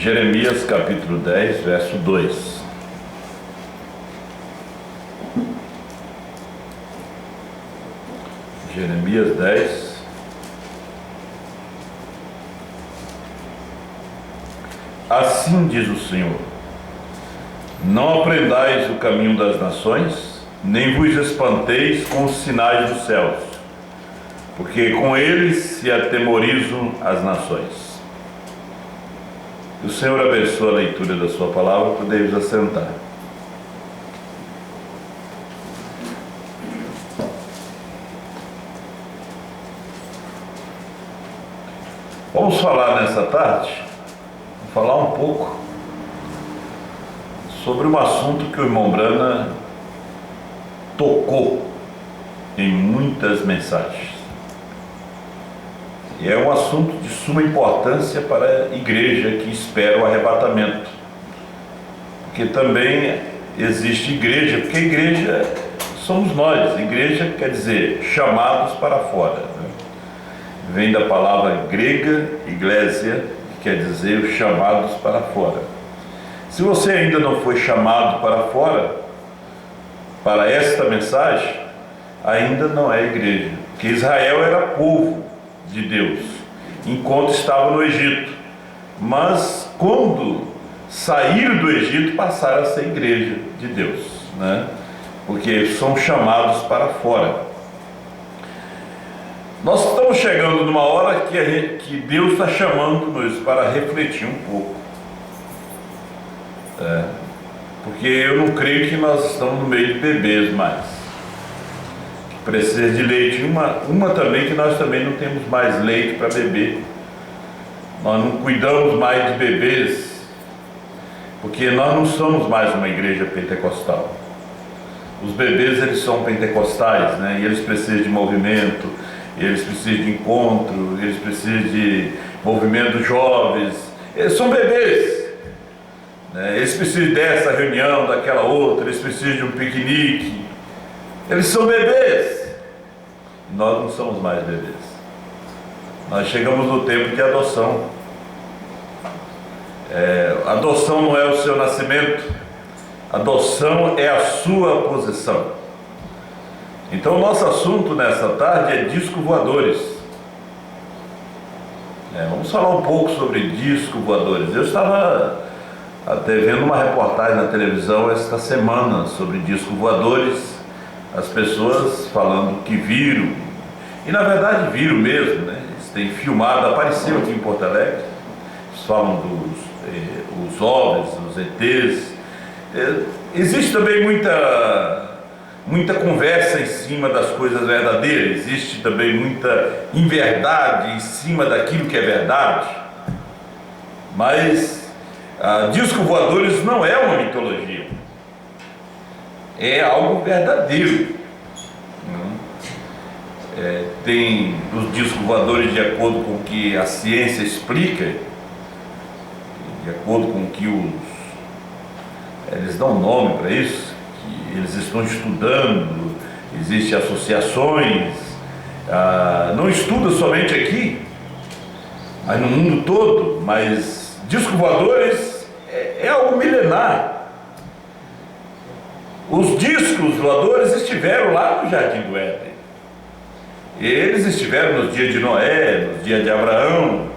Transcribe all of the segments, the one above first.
Jeremias capítulo 10, verso 2. Jeremias 10. Assim diz o Senhor: não aprendais o caminho das nações, nem vos espanteis com os sinais dos céus, porque com eles se atemorizam as nações. Que o Senhor abençoe a leitura da sua palavra. Podemos assentar. Vamos falar nessa tarde, falar um pouco sobre um assunto que o irmão Brana tocou em muitas mensagens. E é um assunto de suma importância para a igreja que espera o arrebatamento. Porque também existe igreja, porque igreja somos nós. Igreja quer dizer chamados para fora, né? Vem da palavra grega, iglesia, que quer dizer os chamados para fora. Se você ainda não foi chamado para fora, para esta mensagem, ainda não é igreja. Porque Israel era povo de Deus, enquanto estava no Egito. Mas quando saíram do Egito, passaram a ser igreja de Deus, né? Porque são chamados para fora. Nós estamos chegando numa hora que Deus está chamando-nos para refletir um pouco. Porque eu não creio que nós estamos no meio de bebês mais. Precisa de leite. Uma também, que nós também não temos mais leite para beber. Nós não cuidamos mais de bebês, porque nós não somos mais uma igreja pentecostal. Os bebês, eles são pentecostais, né? E eles precisam de movimento, eles precisam de encontro, eles precisam de movimento jovens. Eles são bebês, né? Eles precisam dessa reunião, daquela outra, eles precisam de um piquenique. Eles são bebês. Nós não somos mais bebês. Nós chegamos no tempo de adoção. Adoção não é o seu nascimento. Adoção é a sua posição. Então o nosso assunto nessa tarde é disco voadores. Vamos falar um pouco sobre disco voadores. Eu estava até vendo uma reportagem na televisão esta semana sobre disco voadores. As pessoas falando que viram, e na verdade viram mesmo, né? Eles têm filmado, apareceu aqui em Porto Alegre. Eles falam dos OVNIs, dos ETs. Existe também muita conversa em cima das coisas verdadeiras. Existe também muita inverdade em cima daquilo que é verdade. Mas disco voadores não é uma mitologia. É algo verdadeiro. Tem os discos voadores de acordo com o que a ciência explica, de acordo com o que eles dão nome para isso, que eles estão estudando, existem associações, não estuda somente aqui, mas no mundo todo. Mas discos voadores é algo milenar. Os discos voadores estiveram lá no Jardim do Éden. Eles estiveram nos dias de Noé, nos dias de Abraão.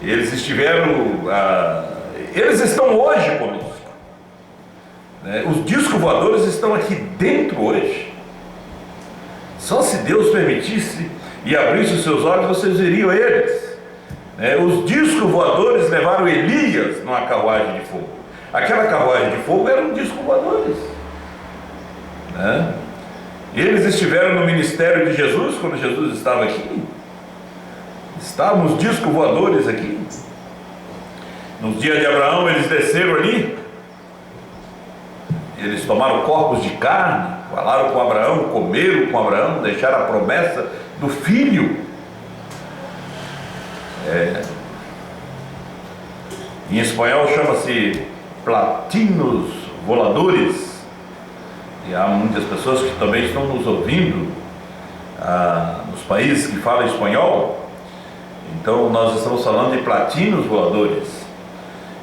Eles estão hoje conosco, né? Os discos voadores estão aqui dentro hoje. Só se Deus permitisse e abrisse os seus olhos, vocês veriam eles, né? Os discos voadores levaram Elias numa carruagem de fogo. Aquela carruagem de fogo era um disco voadores. Eles estiveram no ministério de Jesus quando Jesus estava aqui. Estavam os discos voadores aqui. Nos dias de Abraão, eles desceram ali. Eles tomaram corpos de carne, falaram com Abraão, comeram com Abraão, deixaram a promessa do filho. Em espanhol chama-se platinos voladores. E há muitas pessoas que também estão nos ouvindo nos países que falam espanhol. Então nós estamos falando de platinos voadores.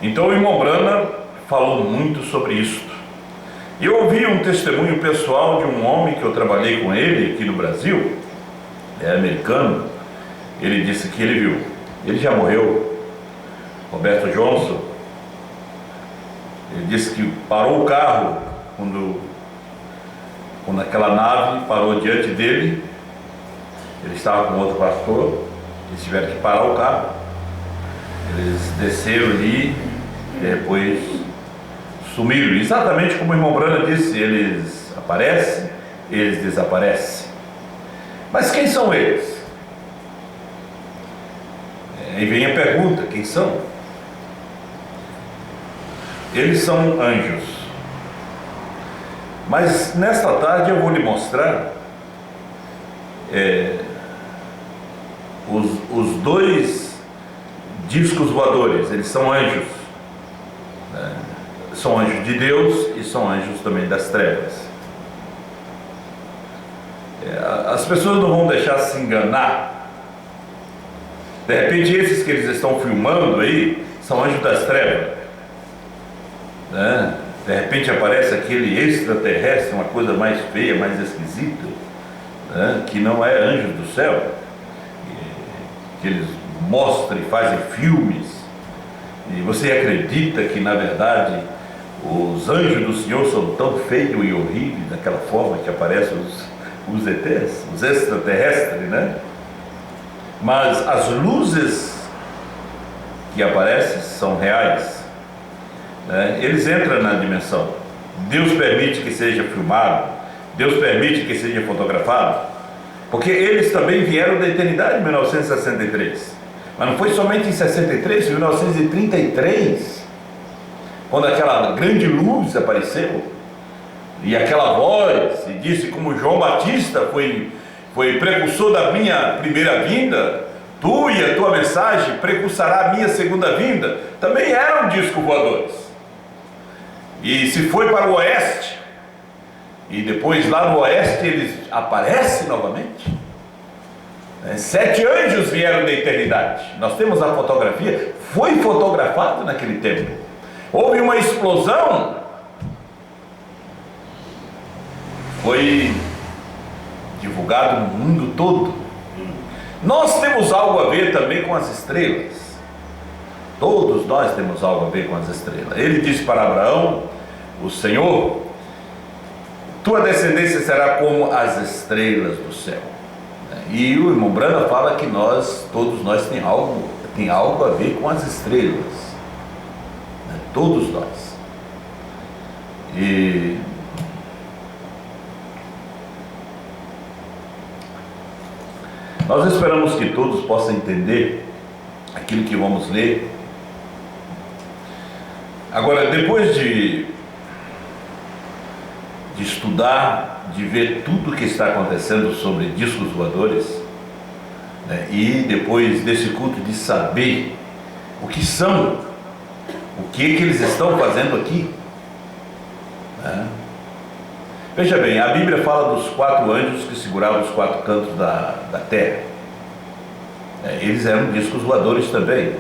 Então o irmão Branham falou muito sobre isso. Eu ouvi um testemunho pessoal de um homem que eu trabalhei com ele aqui no Brasil, é americano. Ele disse que ele viu, ele já morreu, Roberto Johnson. Ele disse que parou o carro quando aquela nave parou diante dele. Ele estava com outro pastor, eles tiveram que parar o carro. Eles desceram ali e depois sumiram. Exatamente como o irmão Branham disse, eles aparecem, eles desaparecem. Mas quem são eles? Aí vem a pergunta, quem são? Eles são anjos. Mas nesta tarde eu vou lhe mostrar os dois discos voadores. Eles são anjos, são anjos de Deus e são anjos também das trevas. As pessoas não vão deixar se enganar. De repente esses que eles estão filmando aí são anjos das trevas, né? De repente aparece aquele extraterrestre, uma coisa mais feia, mais esquisita, né? Que não é anjo do céu, que eles mostram e fazem filmes, e você acredita que na verdade os anjos do Senhor são tão feios e horríveis, daquela forma que aparecem os ETs, os extraterrestres, né? Mas as luzes que aparecem são reais, né? Eles entram na dimensão. Deus permite que seja filmado, Deus permite que seja fotografado, porque eles também vieram da eternidade em 1963. Mas não foi somente em 63, foi em 1933, quando aquela grande luz apareceu, e aquela voz, e disse como João Batista foi precursor da minha primeira vinda, tu e a tua mensagem precursará a minha segunda vinda. Também eram discos voadores. E se foi para o oeste, e depois lá no oeste eles aparecem novamente. 7 anjos vieram da eternidade. Nós temos a fotografia, foi fotografado naquele tempo. Houve uma explosão, foi divulgado no mundo todo. Nós temos algo a ver também com as estrelas. Todos nós temos algo a ver com as estrelas. Ele disse para Abraão, o Senhor, tua descendência será como as estrelas do céu. E o irmão Branham fala que todos nós tem algo a ver com as estrelas, todos nós. E nós esperamos que todos possam entender aquilo que vamos ler. Agora, depois de estudar, de ver tudo o que está acontecendo sobre discos voadores, né, e depois desse culto de saber o que são, o que eles estão fazendo aqui, né? Veja bem, a Bíblia fala dos 4 anjos que seguravam os 4 cantos da terra. Eles eram discos voadores também.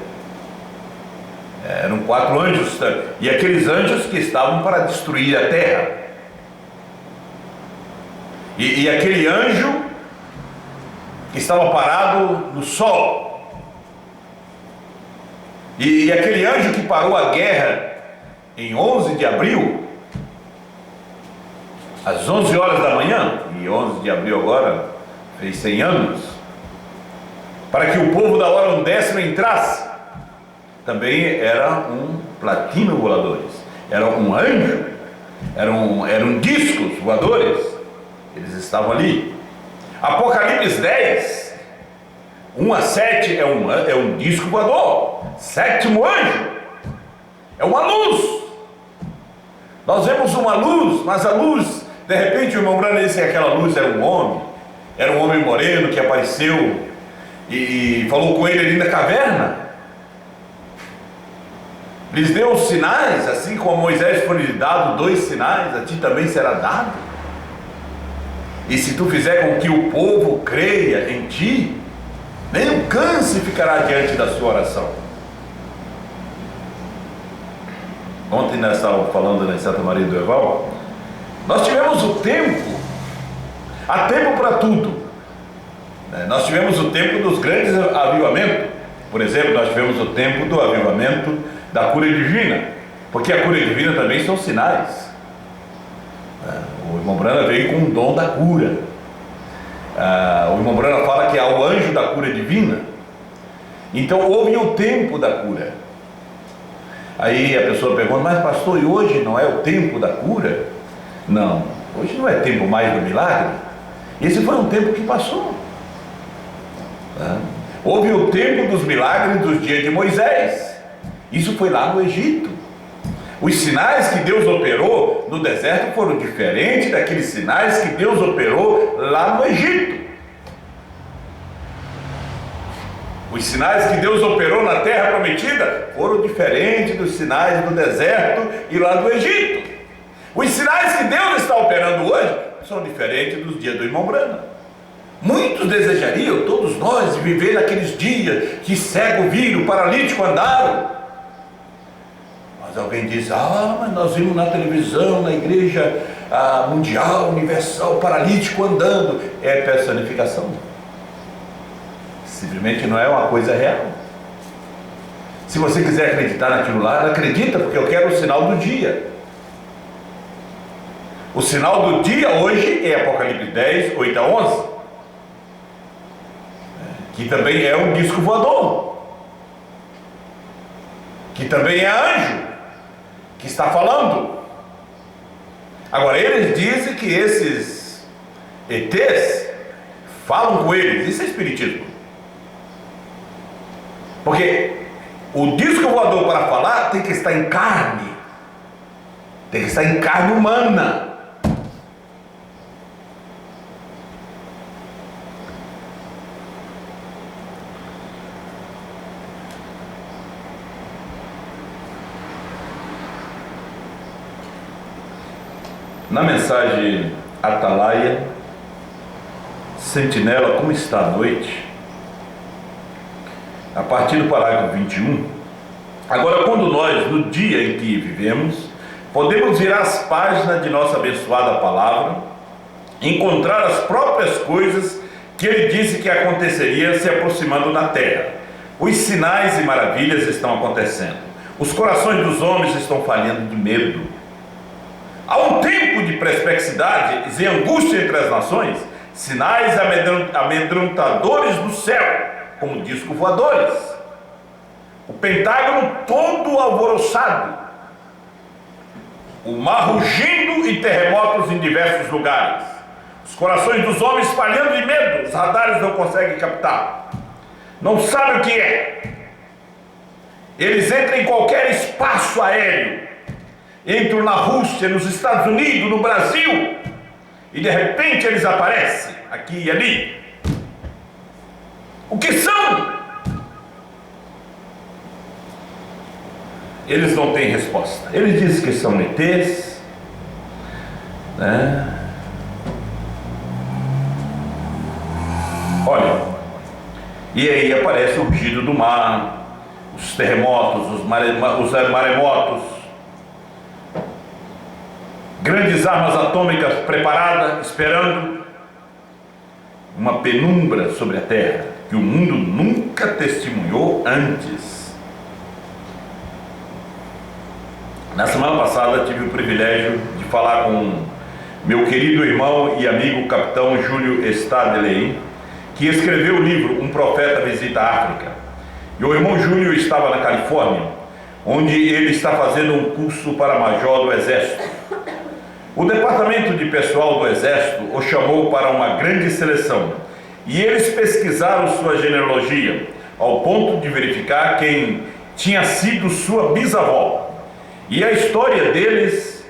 Eram 4 anjos, e aqueles anjos que estavam para destruir a terra. E aquele anjo que estava parado no sol. E aquele anjo que parou a guerra em 11 de abril, às 11 horas da manhã, e 11 de abril agora fez 100 anos, para que o povo da hora undécima entrasse. Também era um platino voadores, era um anjo, eram discos voadores, eles estavam ali. Apocalipse 10, 1 a 7 é um disco voador, 7º anjo, é uma luz. Nós vemos uma luz, mas a luz, de repente o irmão Branham disse que aquela luz era um homem moreno que apareceu e falou com ele ali na caverna. Lhes deu os sinais, assim como a Moisés foi lhe dado 2 sinais, a ti também será dado. E se tu fizer com que o povo creia em ti, nem um câncer ficará diante da sua oração. Ontem nós estávamos falando em Santa Maria do Herval, nós tivemos o tempo, há tempo para tudo. Nós tivemos o tempo dos grandes avivamentos. Por exemplo, nós tivemos o tempo do avivamento da cura divina, porque a cura divina também são sinais. O irmão Brana veio com o dom da cura. O irmão Brana fala que há o anjo da cura divina. Então houve o tempo da cura. Aí a pessoa pergunta, mas pastor, e hoje não é o tempo da cura? Não, hoje não é tempo mais do milagre. Esse foi um tempo que passou. Houve o tempo dos milagres dos dias de Moisés. Isso foi lá no Egito. Os sinais que Deus operou no deserto foram diferentes daqueles sinais que Deus operou lá no Egito. Os sinais que Deus operou na terra prometida foram diferentes dos sinais do deserto e lá do Egito. Os sinais que Deus está operando hoje são diferentes dos dias do irmão Brana. Muitos desejariam, todos nós, viver naqueles dias que cego viram, paralítico andaram. Mas alguém diz, mas nós vimos na televisão, na igreja mundial, universal, paralítico andando. É personificação. Simplesmente não é uma coisa real. Se você quiser acreditar naquilo lá, acredita, porque eu quero o sinal do dia. O sinal do dia hoje é Apocalipse 10, 8 a 11. Que também é um disco voador, que também é anjo, que está falando. Agora, eles dizem que esses ETs falam com eles, isso é espiritismo. Porque o disco voador para falar tem que estar em carne, tem que estar em carne humana. Na mensagem Atalaia, Sentinela, como está a noite? A partir do parágrafo 21. Agora, quando nós, no dia em que vivemos, podemos virar as páginas de nossa abençoada palavra, encontrar as próprias coisas que ele disse que aconteceria se aproximando na terra. Os sinais e maravilhas estão acontecendo. Os corações dos homens estão falhando de medo. Há um tempo de perplexidade e angústia entre as nações, sinais amedrontadores do céu, como disco voadores. O Pentágono todo alvoroçado, o mar rugindo e terremotos em diversos lugares. Os corações dos homens falhando de medo, os radares não conseguem captar. Não sabem o que é. Eles entram em qualquer espaço aéreo. Entram na Rússia, nos Estados Unidos, no Brasil, e de repente eles aparecem aqui e ali. O que são? Eles não têm resposta. Eles dizem que são ETs, né? Olha, e aí aparece o rugido do mar, os terremotos, os maremotos, grandes armas atômicas preparadas, esperando, uma penumbra sobre a terra que o mundo nunca testemunhou antes. Na semana passada tive o privilégio de falar com meu querido irmão e amigo capitão Júlio Stadley, que escreveu o livro Um Profeta Visita a África. E o irmão Júlio estava na Califórnia, onde ele está fazendo um curso para major do Exército. O departamento de pessoal do Exército o chamou para uma grande seleção e eles pesquisaram sua genealogia ao ponto de verificar quem tinha sido sua bisavó e a história deles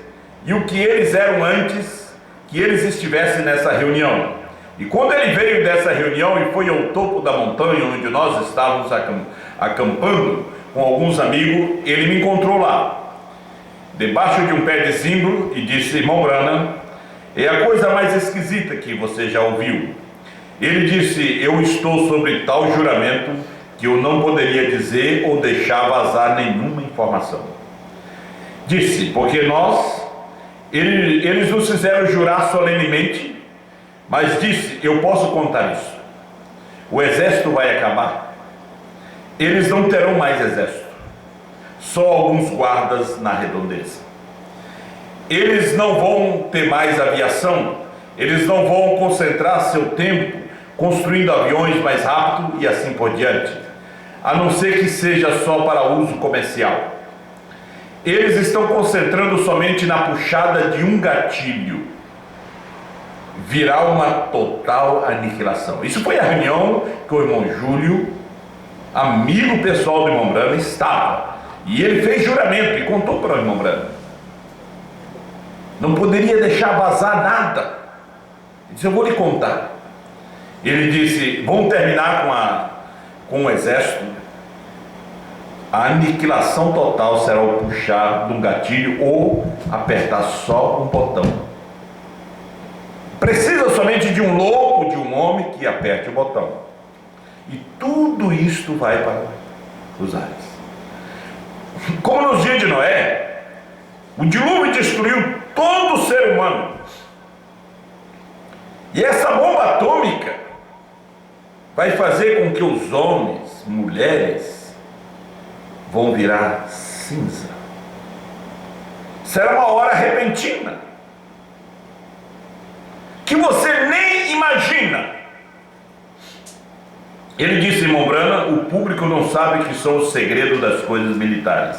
e o que eles eram antes que eles estivessem nessa reunião. E quando ele veio dessa reunião e foi ao topo da montanha onde nós estávamos acampando com alguns amigos, ele me encontrou lá, debaixo de um pé de zimbro, e disse: irmão Branham, é a coisa mais esquisita que você já ouviu. Ele disse: eu estou sobre tal juramento que eu não poderia dizer ou deixar vazar nenhuma informação. Disse, porque eles nos fizeram jurar solenemente, mas disse, eu posso contar isso. O exército vai acabar. Eles não terão mais exército. Só alguns guardas na redondeza. Eles não vão ter mais aviação. Eles não vão concentrar seu tempo construindo aviões mais rápido e assim por diante, a não ser que seja só para uso comercial. Eles estão concentrando somente na puxada de um gatilho. Virá uma total aniquilação. Isso foi a reunião que o irmão Júlio, amigo pessoal do irmão Branham, estava. E ele fez juramento e contou para o irmão Branham. Não poderia deixar vazar nada. Ele disse, eu vou lhe contar. Ele disse, vão terminar com o exército. A aniquilação total será o puxar de um gatilho ou apertar só um botão. Precisa somente de um louco, de um homem que aperte o botão. E tudo isto vai para os ares. Como nos dias de Noé, o dilúvio destruiu todo o ser humano. E essa bomba atômica vai fazer com que os homens, mulheres, vão virar cinza. Será uma hora repentina, que você nem imagina. Ele disse, irmão Branham, o público não sabe que são os segredos das coisas militares.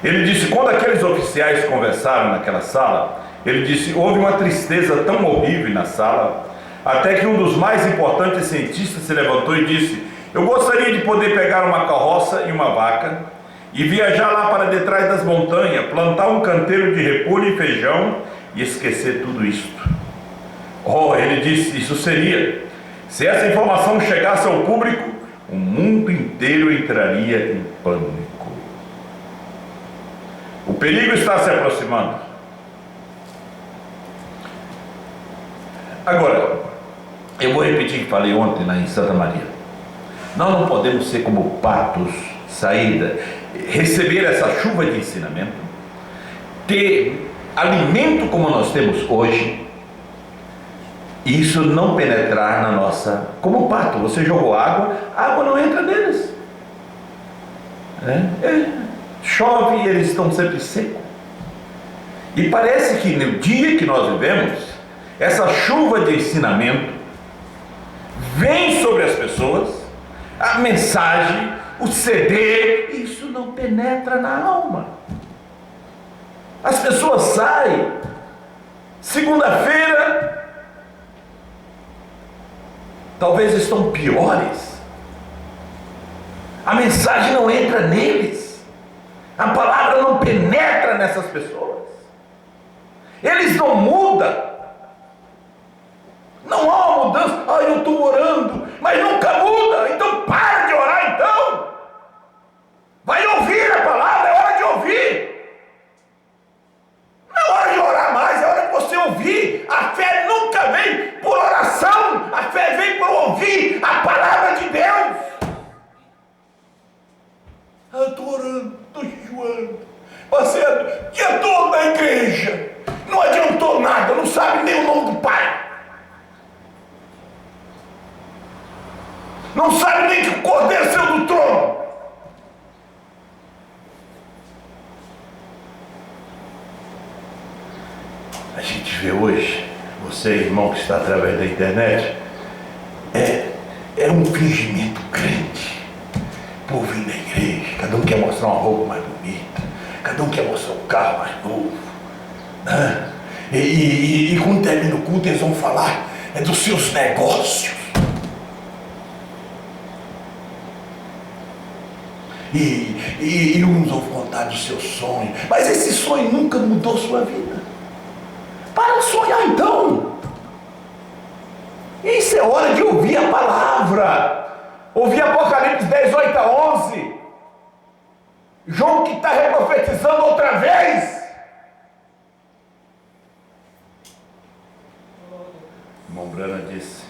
Ele disse, quando aqueles oficiais conversaram naquela sala, ele disse, houve uma tristeza tão horrível na sala, até que um dos mais importantes cientistas se levantou e disse, eu gostaria de poder pegar uma carroça e uma vaca e viajar lá para detrás das montanhas, plantar um canteiro de repolho e feijão e esquecer tudo isto. Oh, ele disse, isso seria. Se essa informação chegasse ao público, o mundo inteiro entraria em pânico. O perigo está se aproximando. Agora, eu vou repetir o que falei ontem lá em Santa Maria. Nós não podemos ser como patos, receber essa chuva de ensinamento, ter alimento como nós temos hoje, e isso não penetrar na nossa... Como pato, você jogou água, a água não entra neles. Chove e eles estão sempre secos. E parece que no dia que nós vivemos, essa chuva de ensinamento vem sobre as pessoas, a mensagem, o CD, isso não penetra na alma. As pessoas saem, segunda-feira, talvez estão piores. A mensagem não entra neles. A palavra não penetra nessas pessoas. Eles não mudam. Não há uma mudança. Eu estou orando, mas nunca muda. Então para de orar então. Vai ouvir a palavra, é hora de ouvir. Não é hora de orar mais, é hora de você ouvir. A fé nunca vem por oração. A fé vem por ouvir a palavra de Deus. Eu estou orando, estou jejuando, passei o dia todo na igreja, não adiantou nada, não sabe nem o nome do Pai, não sabe nem que o Cordeiro saiu do trono. A gente vê hoje, você irmão que está através da internet, é um fingimento grande. O povo vem na igreja, cada um quer mostrar uma roupa mais bonita, cada um quer mostrar um carro mais novo, né? E quando termina o culto eles vão falar dos seus negócios. E uns vão contar do seu sonho, mas esse sonho nunca mudou sua vida. Para de sonhar então. Isso é hora de ouvir a palavra. Ouvir Apocalipse 10, 8 a 11. João que está reprofetizando outra vez. Irmão Branham disse.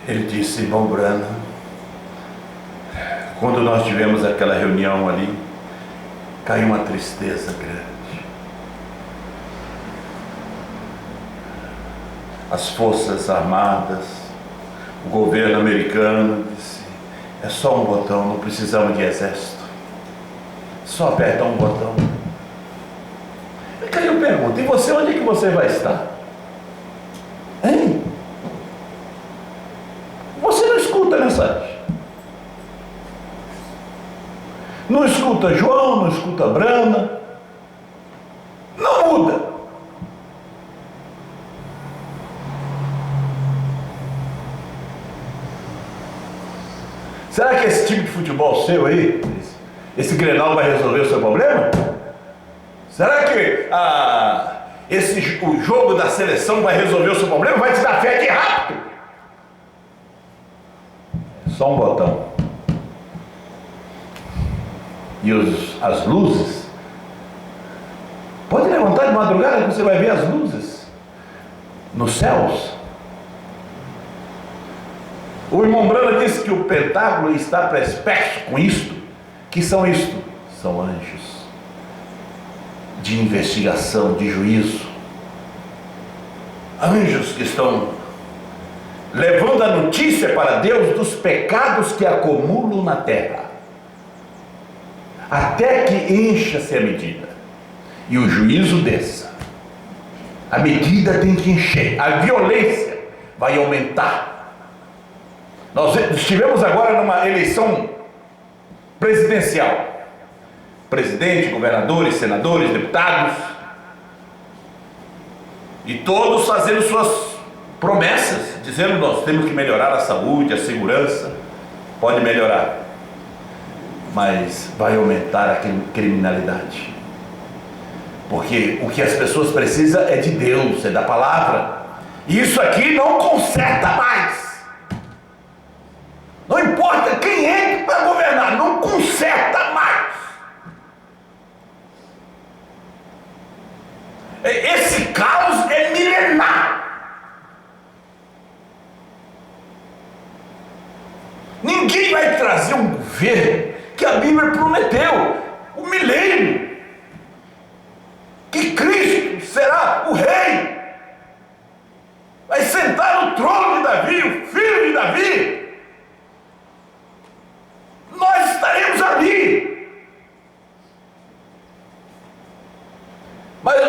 Ele disse, irmão Branham, quando nós tivemos aquela reunião ali, caiu uma tristeza grande. As Forças Armadas, o governo americano disse: é só um botão, não precisamos de exército, só apertar um botão. E aí eu pergunto: e você, onde é que você vai estar? Hein? Você não escuta a mensagem, não escuta João, não escuta Brana, não muda. Será que esse time de futebol seu aí, esse Grenal, vai resolver o seu problema? Será que o jogo da seleção vai resolver o seu problema? Vai te dar fé de rápido? Só um botão. E as luzes, pode levantar de madrugada que você vai ver as luzes nos céus. O irmão Brana disse que o Pentágono está perplexo com isto. Que são isto? São anjos de investigação, de juízo. Anjos que estão levando a notícia para Deus dos pecados que acumulam na terra, até que encha-se a medida e o juízo desça. A medida tem que encher, a violência vai aumentar. Nós estivemos agora numa eleição presidencial, presidente, governadores, senadores, deputados, e todos fazendo suas promessas, dizendo: nós temos que melhorar a saúde, a segurança. Pode melhorar, mas vai aumentar a criminalidade, porque o que as pessoas precisam é de Deus, é da palavra. E isso aqui não conserta mais. Não importa quem entre para governar, não conserta mais. Esse caos é milenar. Ninguém vai trazer um governo que a Bíblia prometeu, o milênio, que Cristo será o rei, vai sentar no trono de Davi, o filho de Davi. Nós estaremos ali. Mas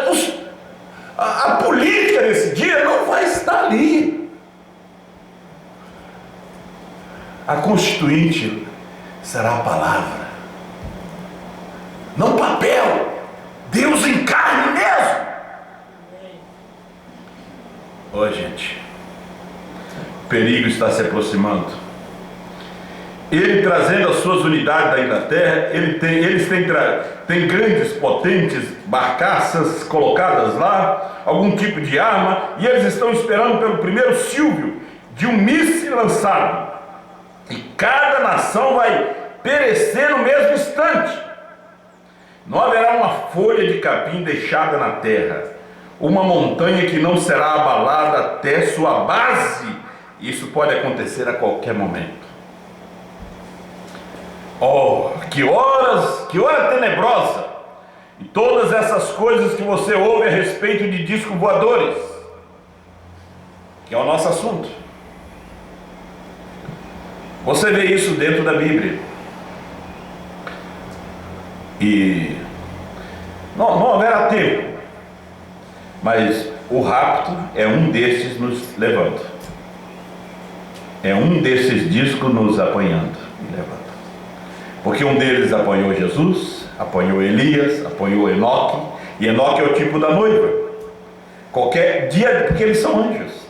a política desse dia não vai estar ali. A constituinte será a palavra, não papel. Deus em carne mesmo. Ô gente, o perigo está se aproximando. Ele trazendo as suas unidades da Inglaterra, eles têm grandes, potentes barcaças colocadas lá, algum tipo de arma, e eles estão esperando pelo primeiro silvio de um míssil lançado. E cada nação vai perecer no mesmo instante. Não haverá uma folha de capim deixada na terra, uma montanha que não será abalada até sua base. Isso pode acontecer a qualquer momento. Oh, que hora tenebrosa! E todas essas coisas que você ouve a respeito de discos voadores, que é o nosso assunto. Você vê isso dentro da Bíblia. E não haverá tempo, mas o rapto é um desses nos levando. É um desses discos nos apanhando e levando. Porque um deles apanhou Jesus, apanhou Elias, apanhou Enoque, e Enoque é o tipo da noiva. Qualquer dia, porque eles são anjos,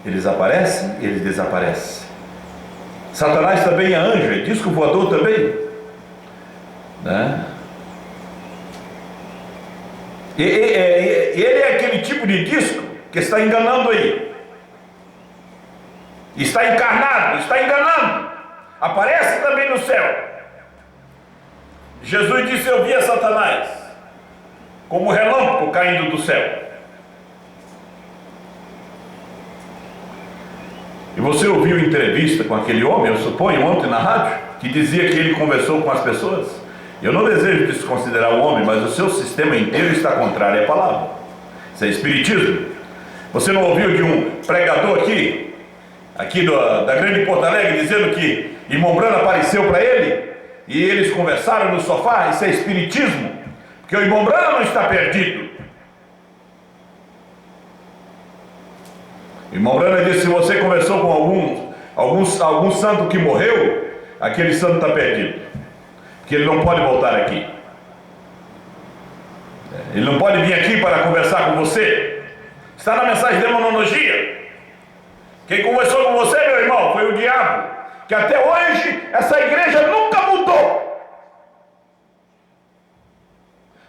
eles aparecem, eles desaparecem. Satanás também é anjo, é disco voador também, né? Ele é aquele tipo de disco que está enganando aí, está encarnado, está enganando. Aparece também no céu. Jesus disse: eu via Satanás como relâmpago caindo do céu. E você ouviu entrevista com aquele homem, eu suponho, ontem na rádio, que dizia que ele conversou com as pessoas Eu não desejo desconsiderar o homem, mas o seu sistema inteiro está contrário à palavra. Isso é espiritismo. Você não ouviu de um pregador aqui da grande Porto Alegre, dizendo que irmão Brano apareceu para ele e eles conversaram no sofá? Isso é espiritismo, porque o irmão Brano não está perdido. O irmão Brano disse: se você conversou com algum santo que morreu, aquele santo está perdido, porque ele não pode voltar aqui. Ele não pode vir aqui para conversar com você. Está na mensagem de demonologia. Quem conversou com você, meu irmão, foi o diabo, que até hoje essa igreja nunca mudou,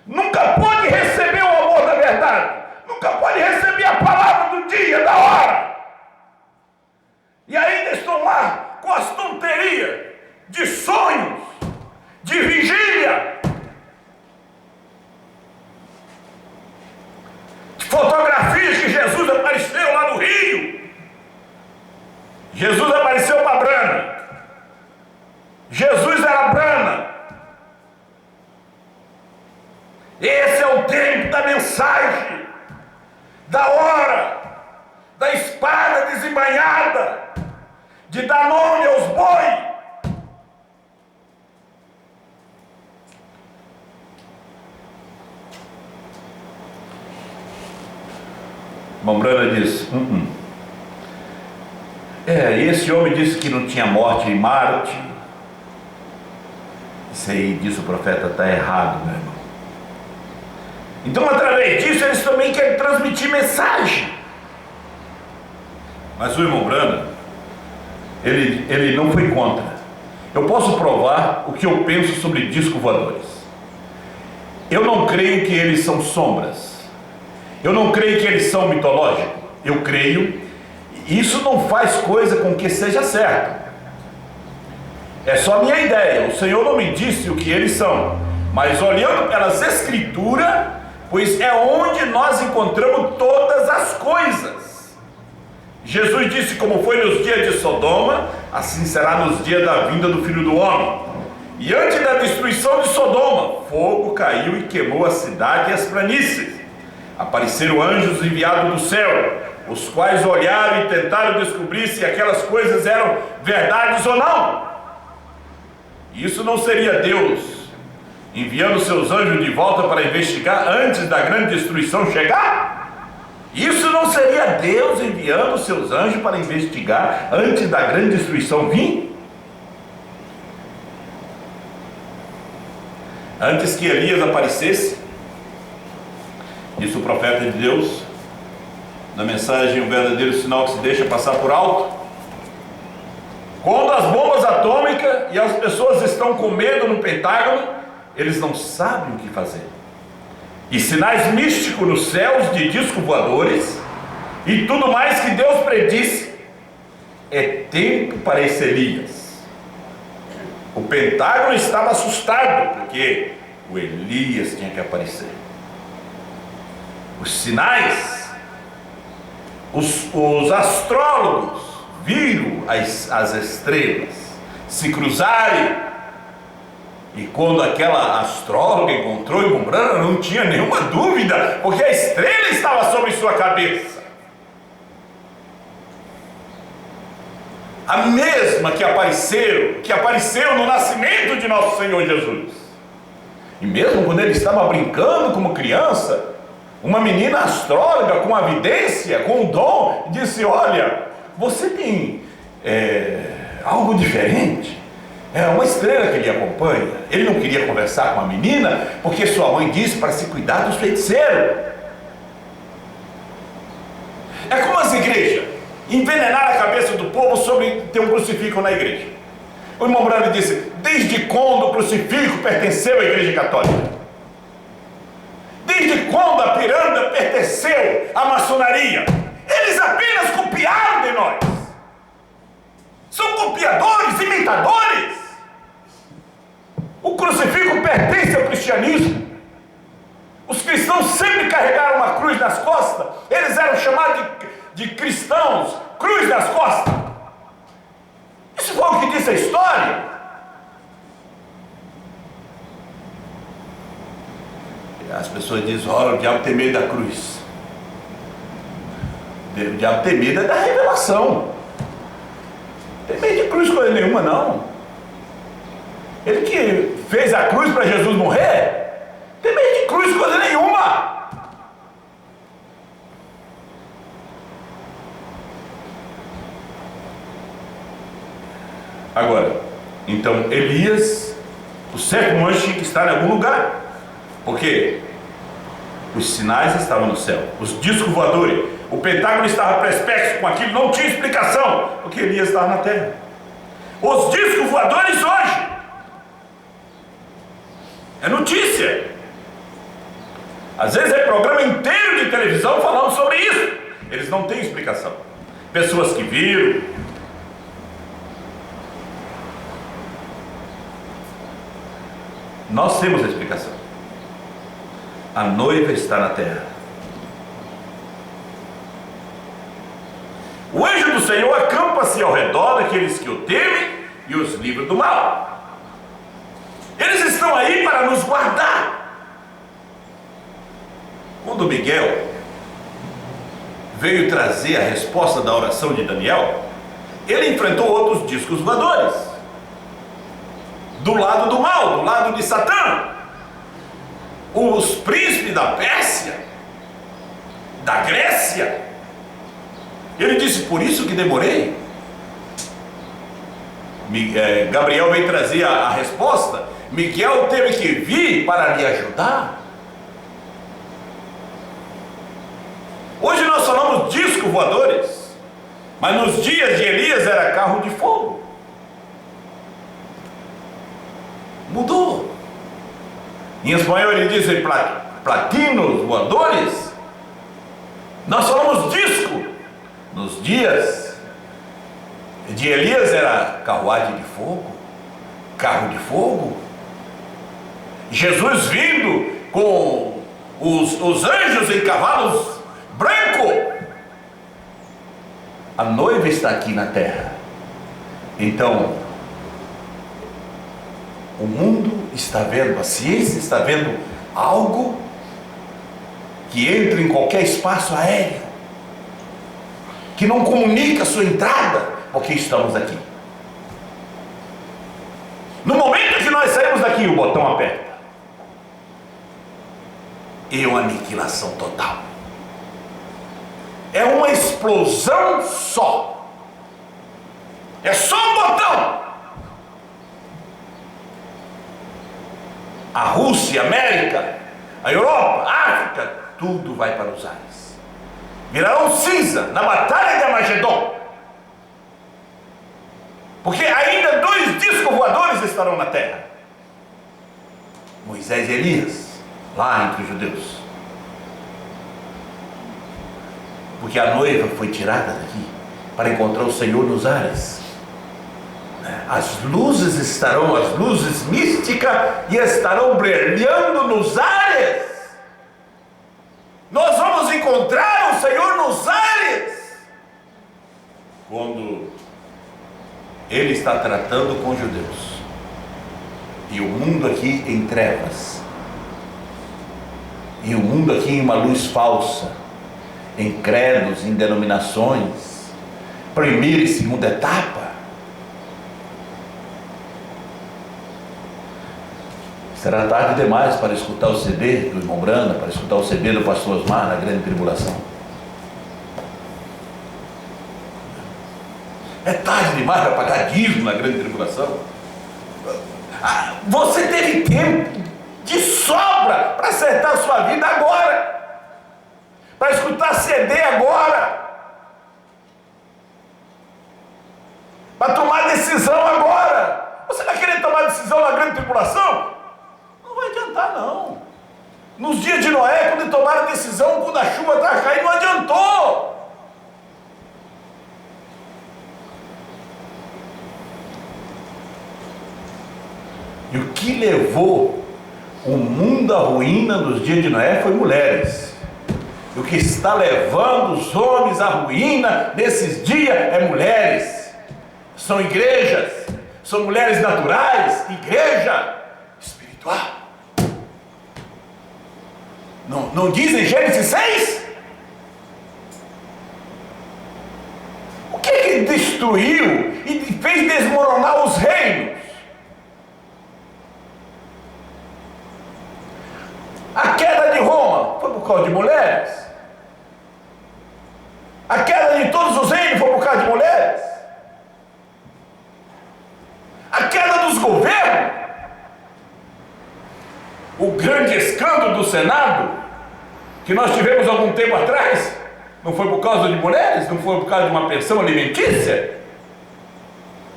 nunca pode receber o amor da verdade, nunca pode receber a palavra do dia, da hora, e ainda estão lá com as tonterias de sonhos, de vigília, de fotografias que Jesus apareceu lá no Rio. Jesus apareceu para Brana. Jesus era Brana. Esse é o tempo da mensagem, da hora, da espada desembainhada, de dar nome aos bois. Irmão Brana diz: esse homem disse que não tinha morte em Marte. Isso aí, diz o profeta, está errado, meu irmão. Então, através disso, eles também querem transmitir mensagem. Mas o irmão Brana, ele não foi contra. Eu posso provar o que eu penso sobre discos voadores. Eu não creio que eles são sombras. Eu não creio que eles são mitológicos. Eu creio. Isso não faz coisa com que seja certo. É só minha ideia. O Senhor não me disse o que eles são, mas olhando pelas Escrituras, pois é onde nós encontramos todas as coisas. Jesus disse: como foi nos dias de Sodoma, assim será nos dias da vinda do Filho do Homem. E antes da destruição de Sodoma, fogo caiu e queimou a cidade e as planícies. Apareceram anjos enviados do céu, os quais olharam e tentaram descobrir se aquelas coisas eram verdades ou não. Isso não seria Deus enviando seus anjos de volta para investigar antes da grande destruição chegar? Isso não seria Deus enviando seus anjos para investigar antes da grande destruição vir? Antes que Elias aparecesse, disse o profeta de Deus na mensagem: um verdadeiro sinal que se deixa passar por alto. Quando as bombas atômicas e as pessoas estão com medo no Pentágono, eles não sabem o que fazer. E sinais místicos nos céus de discos voadores e tudo mais que Deus predisse, é tempo para esse Elias. O Pentágono estava assustado porque o Elias tinha que aparecer. Os sinais, os astrólogos viram as estrelas se cruzarem, e quando aquela astróloga encontrou irmão Brana, não tinha nenhuma dúvida, porque a estrela estava sobre sua cabeça, a mesma que apareceu no nascimento de nosso Senhor Jesus. E mesmo quando ele estava brincando como criança, uma menina astróloga com a vidência, com o dom, disse: olha, você tem algo diferente. É uma estrela que ele acompanha. Ele não queria conversar com a menina porque sua mãe disse para se cuidar dos feiticeiros. É como as igrejas envenenaram a cabeça do povo sobre ter um crucifixo na igreja. O irmão Brano disse: desde quando o crucifixo pertenceu à igreja católica? Desde quando a pirâmide pertenceu à maçonaria? Eles apenas copiaram de nós. São copiadores, imitadores. O crucifixo pertence ao cristianismo. Os cristãos sempre carregaram uma cruz nas costas. Eles eram chamados de cristãos, cruz nas costas. Isso foi o que disse a história. As pessoas dizem, olha, o diabo tem medo da cruz. O diabo tem medo é da revelação. Não tem medo de cruz coisa nenhuma, não. Ele que fez a cruz para Jesus morrer, tem medo de cruz coisa nenhuma. Agora, então Elias, o sétimo anjo, tinha que estar em algum lugar, porque os sinais estavam no céu, os discos voadores, o Pentágono estava perplexo com aquilo, não tinha explicação, porque Elias estava na terra. Os discos voadores hoje é notícia. Às vezes é programa inteiro de televisão falando sobre isso. Eles não têm explicação. Pessoas que viram. Nós temos a explicação. A noiva está na terra. O anjo do Senhor acampa-se ao redor daqueles que o temem e os livra do mal. Eles estão aí para nos guardar. Quando Miguel veio trazer a resposta da oração de Daniel, ele enfrentou outros discos voadores do lado do mal, do lado de Satã, os príncipes da Pérsia, da Grécia. Ele disse, por isso que demorei. Gabriel veio trazer a resposta. Miguel teve que vir para lhe ajudar. Hoje nós falamos discos voadores, mas nos dias de Elias era carro de fogo. Mudou. Em espanhol ele diz platinos voadores. Nós falamos disco. Nos dias de Elias era carruagem de fogo, carro de fogo. Jesus vindo com os anjos em cavalos brancos. A noiva está aqui na terra. Então, o mundo está vendo, a ciência está vendo algo que entra em qualquer espaço aéreo, que não comunica a sua entrada, porque estamos aqui. No momento que nós saímos daqui, o botão aperta. E uma aniquilação total. É uma explosão só. É só um botão. A Rússia, a América, a Europa, a África, tudo vai para os ares. Virarão cinza na batalha de Armagedon. Porque ainda 2 discos voadores estarão na terra. Moisés e Elias, lá entre os judeus. Porque a noiva foi tirada daqui para encontrar o Senhor nos ares. As luzes estarão, as luzes místicas, e estarão brilhando nos ares. Nós vamos encontrar o Senhor nos ares. Quando Ele está tratando com judeus. E o mundo aqui em trevas. E o mundo aqui em uma luz falsa. Em credos, em denominações. Primeira e segunda etapa. Será tarde demais para escutar o CD do irmão Branda, para escutar o CD do pastor Osmar na grande tribulação. É tarde demais para pagar dízimo na grande tribulação. Você teve tempo de sobra para acertar a sua vida agora, para escutar CD agora, para tomar decisão agora. Você vai querer tomar decisão na grande tribulação? Não vai adiantar, não. Nos dias de Noé, quando tomaram a decisão, quando a chuva estava caindo, não adiantou. E o que levou o mundo à ruína nos dias de Noé foi mulheres. E o que está levando os homens à ruína nesses dias é mulheres. São igrejas, são mulheres naturais, igreja espiritual. Não diz em Gênesis 6? O que destruiu e fez desmoronar os reinos? A queda de Roma foi por causa de mulheres? A queda de todos os reinos foi por causa de mulheres? A queda dos governos? O grande escândalo do Senado, que nós tivemos algum tempo atrás, não foi por causa de mulheres? Não foi por causa de uma pensão alimentícia?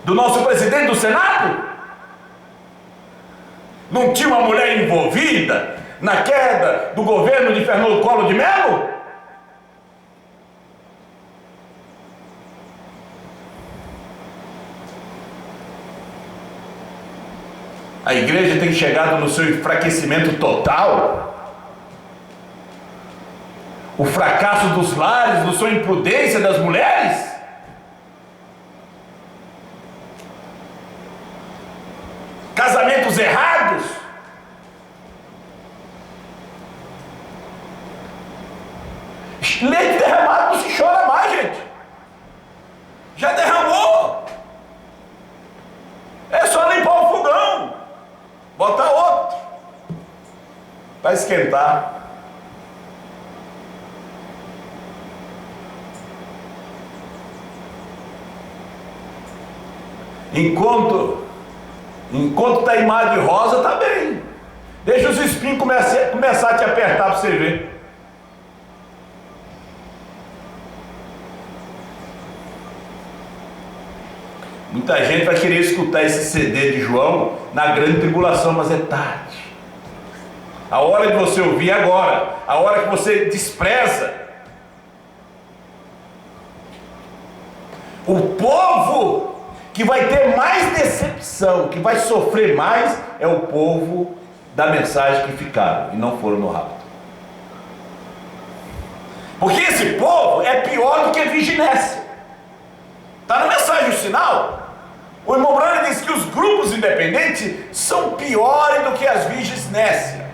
Do nosso presidente do Senado? Não tinha uma mulher envolvida na queda do governo de Fernando Collor de Mello? A igreja tem chegado no seu enfraquecimento total. O fracasso dos lares, da sua imprudência das mulheres. Casamentos errados. Leite derramado não se chora mais, gente. Já derramou. É só limpar o fogão. Bota outro. Vai esquentar. Enquanto está em mar de rosa, está bem. Deixa os espinhos começar a te apertar para você ver. Muita gente vai querer escutar esse CD de João na grande tribulação, mas é tarde. A hora de você ouvir é agora. A hora que você despreza. O povo que vai ter mais decepção, que vai sofrer mais, é o povo da mensagem que ficaram e não foram no rapto. Porque esse povo é pior do que a virginésia. Está na mensagem o sinal. O irmão Branham diz que os grupos independentes são piores do que as virgens nécias.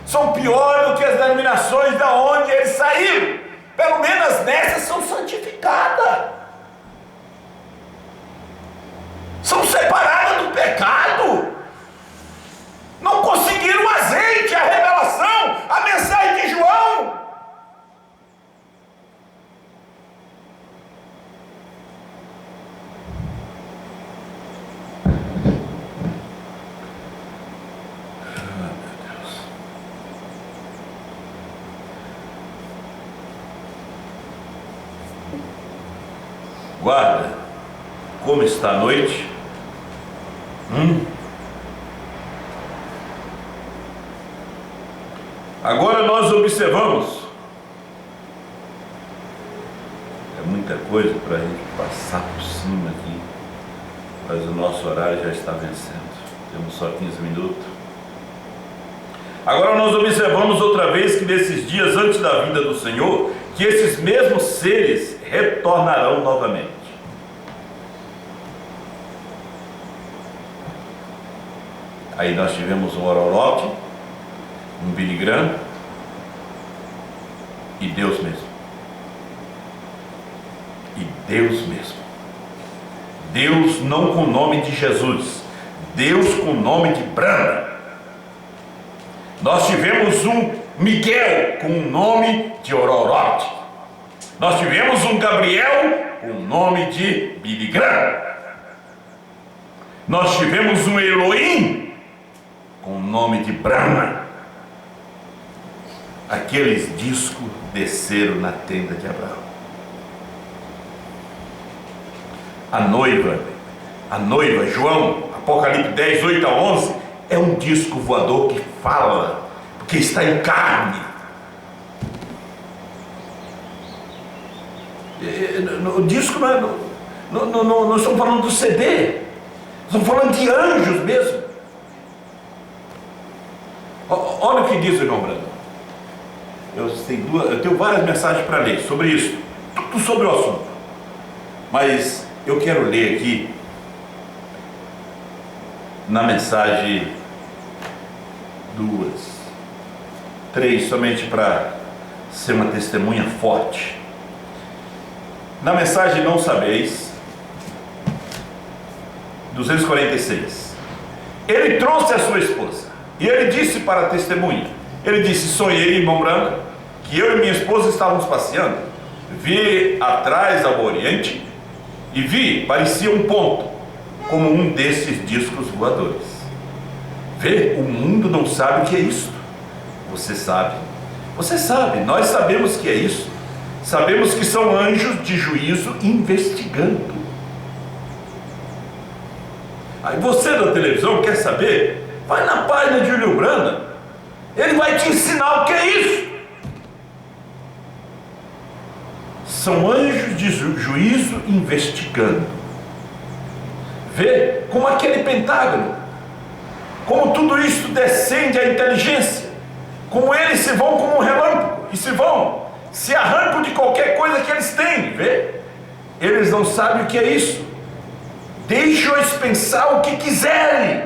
São piores do que as denominações da onde eles saíram. Pelo menos as nécias são santificadas. São separadas do pecado. Não conseguiram o azeite, a revelação, a mensagem de João. Guarda, como está a noite? Agora nós observamos. É muita coisa para a gente passar por cima aqui, mas o nosso horário já está vencendo. Temos só 15 minutos. Agora nós observamos outra vez que nesses dias antes da vinda do Senhor, que esses mesmos seres retornarão novamente. Aí nós tivemos um Ororoque, um Billy Graham e Deus mesmo. E Deus mesmo. Deus não com o nome de Jesus, Deus com o nome de Branham. Nós tivemos um Miguel com o nome de Ororoque. Nós tivemos um Gabriel com o nome de Billy Graham. Nós tivemos um Elohim com o nome de Brahma. Aqueles discos desceram na tenda de Abraão. A noiva, João, Apocalipse 10, 8 a 11, é um disco voador que fala, porque está em carne. O disco não estamos falando do CD, estamos falando de anjos mesmo. Olha o que diz o irmão Branham. Eu tenho várias mensagens para ler sobre isso, tudo sobre o assunto, mas eu quero ler aqui na mensagem duas. 3, somente para ser uma testemunha forte. Na mensagem Não Sabeis, 246, ele trouxe a sua esposa, e ele disse para a testemunha, ele disse: sonhei, irmão Branco, que eu e minha esposa estávamos passeando, vi atrás ao oriente, e vi, parecia um ponto, como um desses discos voadores. Vê, o mundo não sabe o que é isso. Você sabe, nós sabemos que é isso. Sabemos que são anjos de juízo investigando. Aí você da televisão quer saber? Vai na página de Júlio Branda, ele vai te ensinar o que é isso. São anjos de juízo investigando. Vê como aquele pentágono, como tudo isso descende à inteligência, como eles se vão como um relâmpago, e se arrancam de qualquer coisa que eles têm. Vê? Eles não sabem o que é isso. Deixa-os pensar o que quiserem.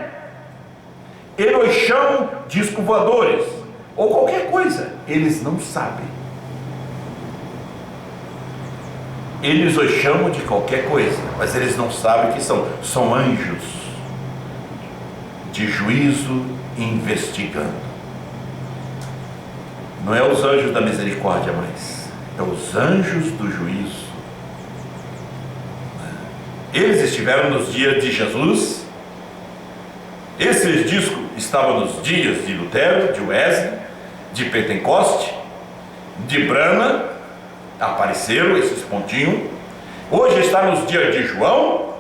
Eles os chamam disco voadores, ou qualquer coisa. Eles não sabem. Eles os chamam de qualquer coisa, mas eles não sabem o que são. São anjos de juízo investigando. Não é os anjos da misericórdia mais, é os anjos do juízo. Eles estiveram nos dias de Jesus. Esses discos estavam nos dias de Lutero, de Wesley, de Pentecoste, de Branham. Apareceram esses pontinhos. Hoje está nos dias de João.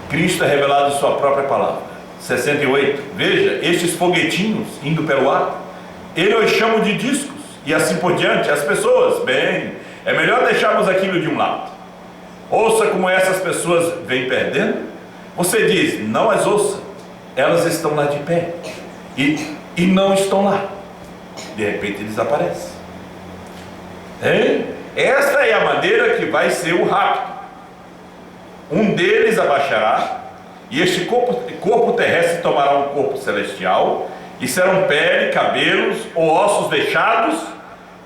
Cristo é revelado em sua própria palavra. 68, veja, estes foguetinhos indo pelo ar, ele os chama de discos, e assim por diante. As pessoas, bem, é melhor deixarmos aquilo de um lado. Ouça como essas pessoas vêm perdendo. Você diz: não as ouça, elas estão lá de pé, e não estão lá. De repente eles aparecem. Esta é a maneira que vai ser o rapto. Um deles abaixará, e este corpo terrestre tomará um corpo celestial, e serão pele, cabelos ou ossos fechados.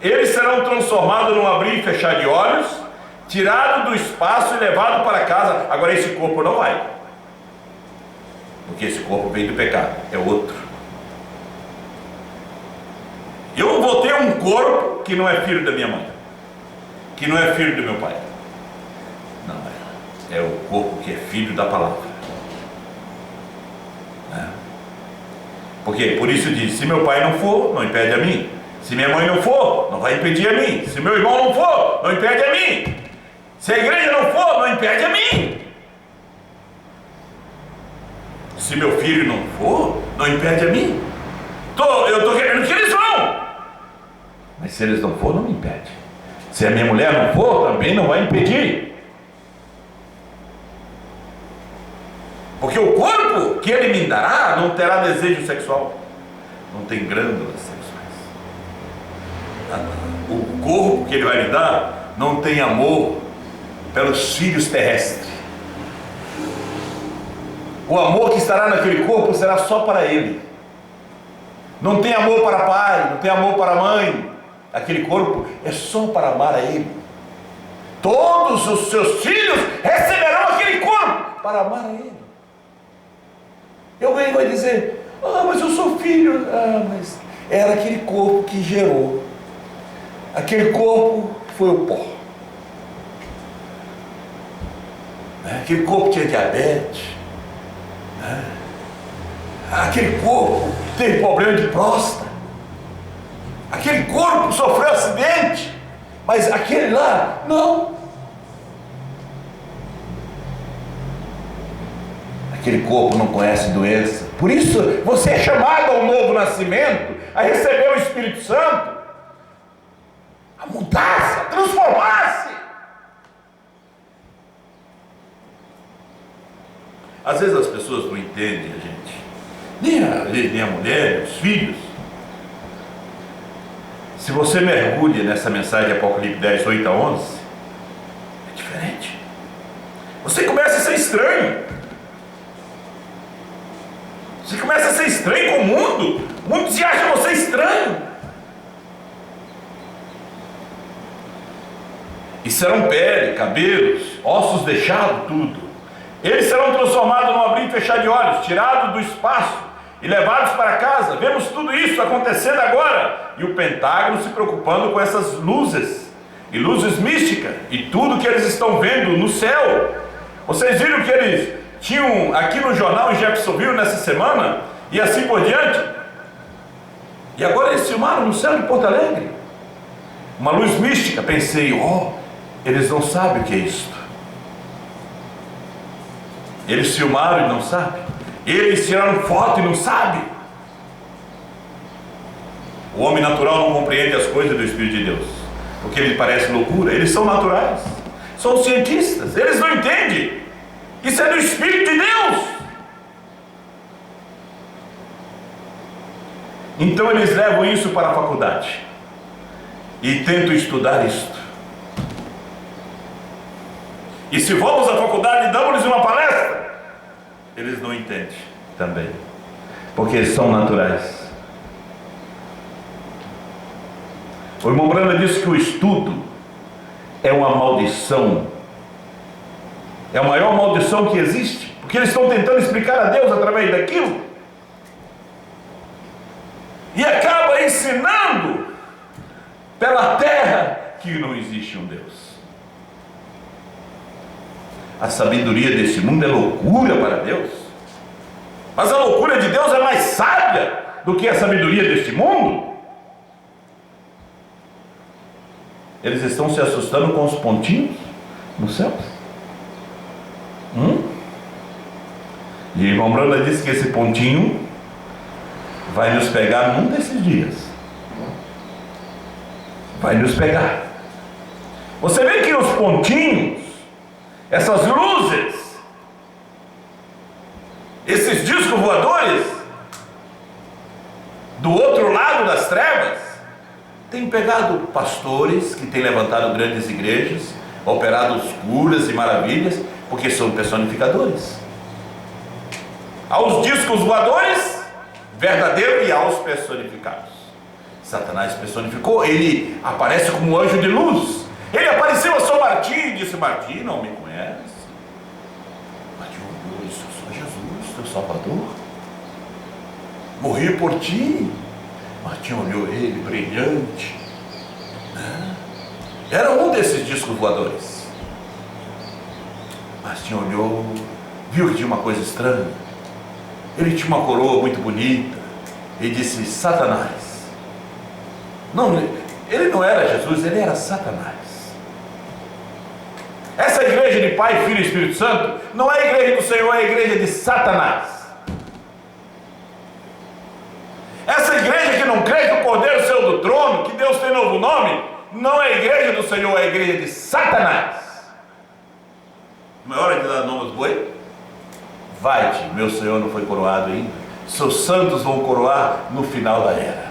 Eles serão transformados num abrir e fechar de olhos, tirado do espaço e levado para casa. Agora esse corpo não vai, porque esse corpo veio do pecado, é outro. Eu vou ter um corpo que não é filho da minha mãe, que não é filho do meu pai. Não, é o corpo que é filho da palavra. Porque por isso diz: se meu pai não for, não impede a mim. Se minha mãe não for, não vai impedir a mim. Se meu irmão não for, não impede a mim. Se a igreja não for, não impede a mim. Se meu filho não for, não impede a mim. Eu estou querendo que eles vão. Mas se eles não for, não me impede. Se a minha mulher não for, também não vai impedir. Porque o corpo que ele me dará não terá desejo sexual. Não tem glândulas sexuais. O corpo que ele vai me dar não tem amor pelos filhos terrestres. O amor que estará naquele corpo será só para ele. Não tem amor para pai, não tem amor para mãe. Aquele corpo é só para amar a ele. Todos os seus filhos receberão aquele corpo para amar a ele. Alguém vai dizer: mas eu sou filho. Mas era aquele corpo que gerou. Aquele corpo foi o pó. Aquele corpo tinha diabetes. Aquele corpo teve problema de próstata. Aquele corpo sofreu acidente. Mas aquele lá, não. Aquele corpo não conhece doença. Por isso você é chamado ao novo nascimento, a receber o Espírito Santo, a mudar-se, a transformar-se. Às vezes as pessoas não entendem a gente, nem a mulher, nem os filhos. Se você mergulha nessa mensagem de Apocalipse 10, 8 a 11, é diferente. Você começa a ser estranho. Você começa a ser estranho com o mundo. e serão pele, cabelos, ossos deixados, tudo. Eles serão transformados num abrir e fechar de olhos, tirados do espaço e levados para casa. Vemos tudo isso acontecendo agora, e o Pentágono se preocupando com essas luzes, e luzes místicas, e tudo que eles estão vendo no céu. Vocês viram que eles tinham aqui no jornal em Jeffersonville nessa semana, e assim por diante, e agora eles filmaram no céu de Porto Alegre, uma luz mística. Pensei, eles não sabem o que é isto. Eles filmaram e não sabem. Eles tiraram foto e não sabem. O homem natural não compreende as coisas do Espírito de Deus, porque ele parece loucura. Eles são naturais, são cientistas, eles não entendem. Isso é do Espírito de Deus. Então eles levam isso para a faculdade e tentam estudar isto. E se vamos à faculdade e damos-lhes uma palestra, eles não entendem também, porque eles são naturais. O irmão Branda disse que o estudo é uma maldição, é a maior maldição que existe, porque eles estão tentando explicar a Deus através daquilo, e acaba ensinando pela terra que não existe um Deus. A sabedoria desse mundo é loucura para Deus, mas a loucura de Deus é mais sábia do que a sabedoria deste mundo. Eles estão se assustando com os pontinhos no céu. E o irmão Branda disse que esse pontinho vai nos pegar num desses dias. Vai nos pegar. Você vê que os pontinhos, essas luzes, esses discos voadores do outro lado das trevas, tem pegado pastores que têm levantado grandes igrejas, operado curas e maravilhas, porque são personificadores. Aos discos voadores verdadeiros e aos personificados. Satanás personificou, ele aparece como um anjo de luz. Ele apareceu a São Martim e disse: Martim, não me conhece? Martim olhou e disse: eu sou Jesus, teu Salvador, morri por ti. Martim olhou ele, brilhante, era um desses discos voadores. Martim olhou, viu que tinha uma coisa estranha. Ele tinha uma coroa muito bonita e disse: Satanás. Não, ele não era Jesus, ele era Satanás. Essa igreja de Pai, Filho e Espírito Santo não é a igreja do Senhor, é a igreja de Satanás. Essa igreja que não crê que o Cordeiro saiu do trono, que Deus tem novo nome, não é a igreja do Senhor, é a igreja de Satanás. Não é hora de dar nome aos boi? Vai-te, meu Senhor não foi coroado ainda. Seus santos vão coroar no final da era.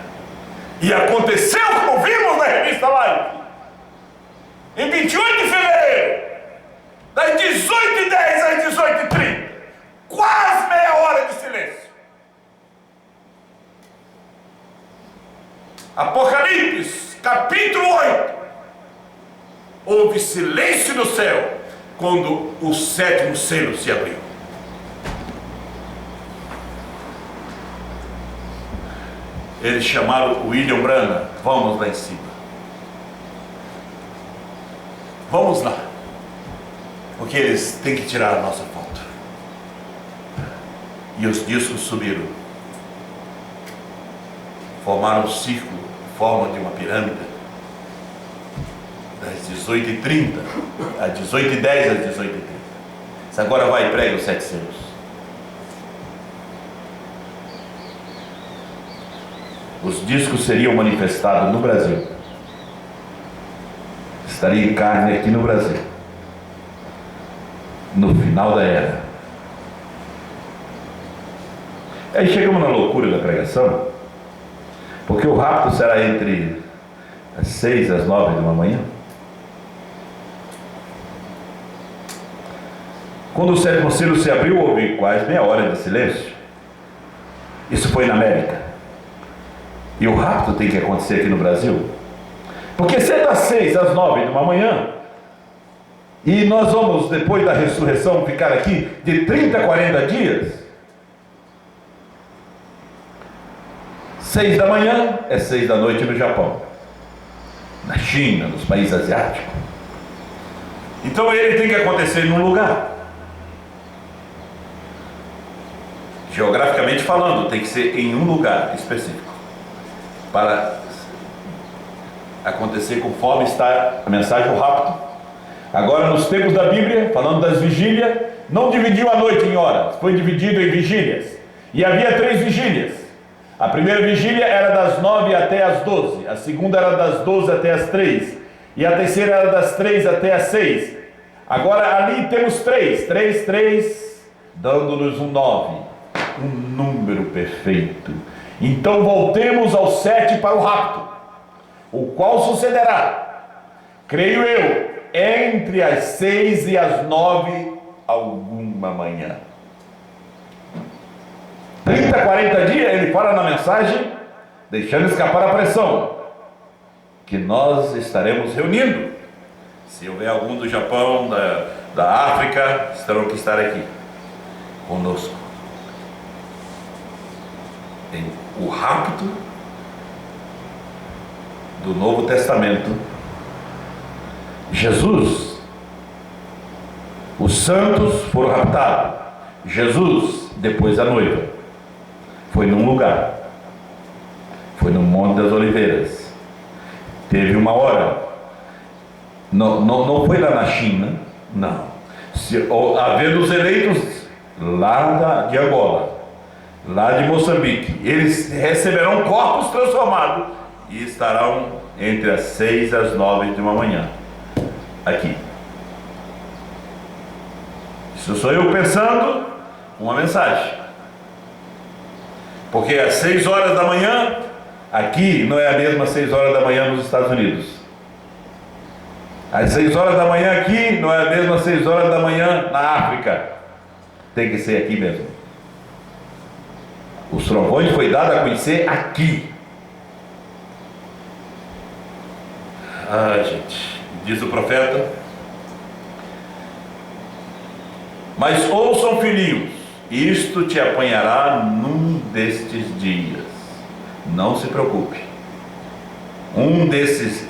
E aconteceu como vimos na revista Live, em 28 de fevereiro, das 18h10 às 18h30, quase meia hora de silêncio. Apocalipse, capítulo 8. Houve silêncio no céu quando o sétimo selo se abriu. Eles chamaram o William Branham: vamos lá em cima. Vamos lá. Porque eles têm que tirar a nossa foto. E os discos subiram. Formaram um círculo em forma de uma pirâmide. Das 18h30 às 18h10 às 18h30. Agora vai e prega os 7 selos. Os discos seriam manifestados no Brasil. Estaria em carne aqui no Brasil. No final da era. Aí chegamos na loucura da pregação, porque o rapto será entre as 6 e as 9 da manhã. Quando o sétimo selo se abriu, houve quase meia hora de silêncio. Isso foi na América. E o rapto tem que acontecer aqui no Brasil. Porque se é das 6 às 9 da manhã, E nós vamos, depois da ressurreição, ficar aqui de 30 a 40 dias. 6 da manhã é 6 da noite no Japão, na China, nos países asiáticos. Então ele tem que acontecer num lugar. Geograficamente falando, tem que ser em um lugar específico, para acontecer conforme está a mensagem do rapto. Agora, nos tempos da Bíblia, falando das vigílias, não dividiu a noite em horas, foi dividido em vigílias. E havia 3 vigílias. A primeira vigília era das 9 até as 12, a segunda era das 12 até as 3, e a terceira era das 3 até as 6. Agora ali temos 3, dando-nos um 9. Um número perfeito. Então voltemos ao 7 para o rapto, o qual sucederá, creio eu, entre as 6 e as 9 alguma manhã. 30, 40 dias, ele fala na mensagem, deixando escapar a pressão, que nós estaremos reunindo. Se houver algum do Japão, da África, terão que estar aqui conosco. O rapto do Novo Testamento, Jesus, os santos foram raptados, Jesus, depois a noiva, foi num lugar, foi no Monte das Oliveiras, teve uma hora, não foi lá na China, não, havendo os eleitos lá de Angola, lá de Moçambique, eles receberão corpos transformados e estarão entre as 6 e as 9 de uma manhã, aqui. Isso sou eu pensando uma mensagem, porque às 6 horas da manhã, aqui não é a mesma 6 horas da manhã nos Estados Unidos. Às 6 horas da manhã aqui, não é a mesma 6 horas da manhã na África. Tem que ser aqui mesmo. Os trovões foi dado a conhecer aqui. Gente, diz o profeta: mas ouçam, filhinhos, isto te apanhará num destes dias. Não se preocupe.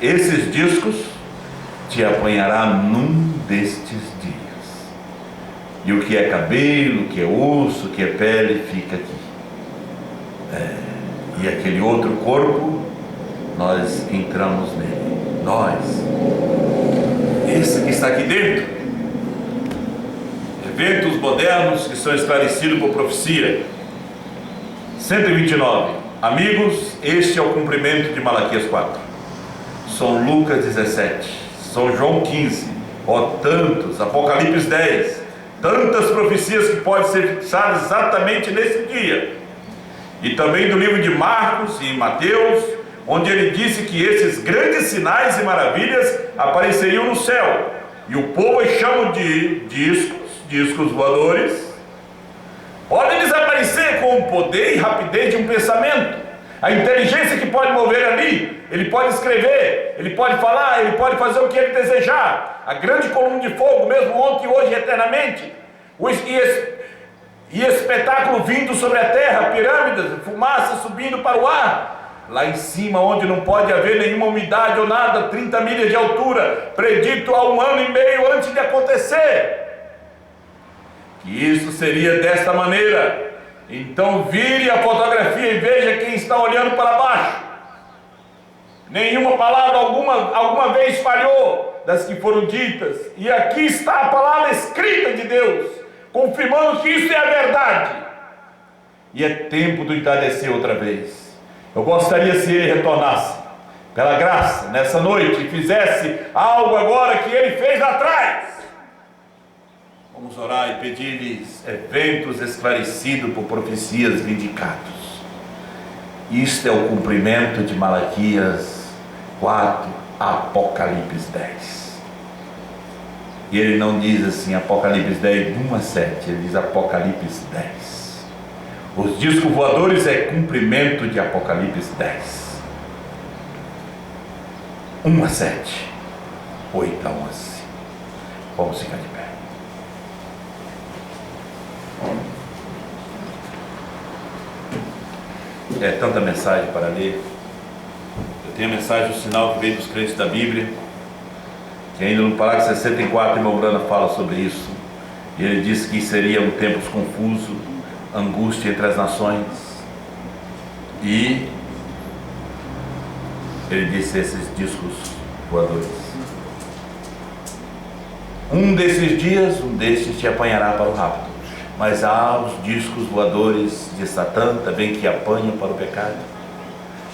Esses discos te apanhará num destes dias. E o que é cabelo, o que é osso, o que é pele, fica aqui. E aquele outro corpo, nós entramos nele. Esse que está aqui dentro, eventos modernos que são esclarecidos por profecia. 129. Amigos, este é o cumprimento de Malaquias 4, São Lucas 17, São João 15, tantos, Apocalipse 10, tantas profecias que podem ser fixadas exatamente nesse dia. E também do livro de Marcos e Mateus, onde ele disse que esses grandes sinais e maravilhas apareceriam no céu, e o povo os chama de discos voadores. Podem desaparecer com o poder e rapidez de um pensamento. A inteligência que pode mover ali, ele pode escrever, ele pode falar, ele pode fazer o que ele desejar. A grande coluna de fogo, mesmo ontem, hoje e eternamente, e espetáculo vindo sobre a terra, pirâmides, fumaça subindo para o ar. Lá em cima, onde não pode haver nenhuma umidade ou nada, 30 milhas de altura, predito há 1 ano e meio antes de acontecer, que isso seria desta maneira. Então vire a fotografia e veja quem está olhando para baixo. Nenhuma palavra alguma vez falhou das que foram ditas, e aqui está a palavra escrita de Deus, confirmando que isso é a verdade. E é tempo de entardecer outra vez. Eu gostaria, se ele retornasse, pela graça, nessa noite, e fizesse algo agora que ele fez lá atrás. Vamos orar e pedir-lhes eventos esclarecidos por profecias vindicados. Isto é o cumprimento de Malaquias 4, Apocalipse 10. E ele não diz assim, Apocalipse 10, 1 a 7, ele diz Apocalipse 10. Os discos voadores é cumprimento de Apocalipse 10. 1 a 7, 8 a 11. Vamos ficar de pé. É tanta mensagem para ler. Eu tenho a mensagem, o sinal que veio dos crentes da Bíblia, que ainda no parágrafo 64, irmão Brana fala sobre isso. E ele disse que seriam tempos confusos, angústia entre as nações. E ele disse esses discos voadores. Um desses dias, um desses te apanhará para o rapto. Mas há os discos voadores de Satã também que apanham para o pecado,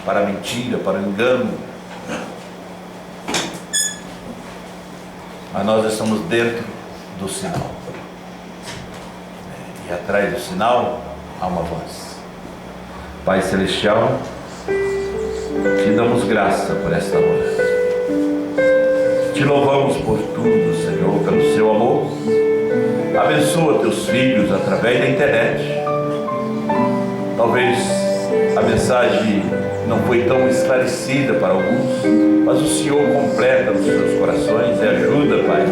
para a mentira, para o engano. Mas nós estamos dentro do sinal. E atrás do sinal há uma voz. Pai Celestial, te damos graça por esta hora. Te louvamos por tudo, Senhor, pelo seu amor. Abençoa teus filhos através da internet. Talvez a mensagem não foi tão esclarecida para alguns, mas o Senhor completa nos seus corações e ajuda, Pai.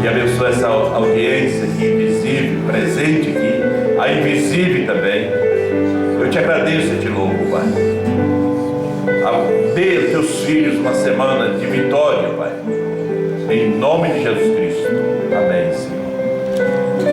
E abençoa essa audiência aqui, visível, presente aqui, a invisível também. Eu te agradeço e te louvo, Pai. Dê aos teus filhos uma semana de vitória, Pai. Em nome de Jesus Cristo.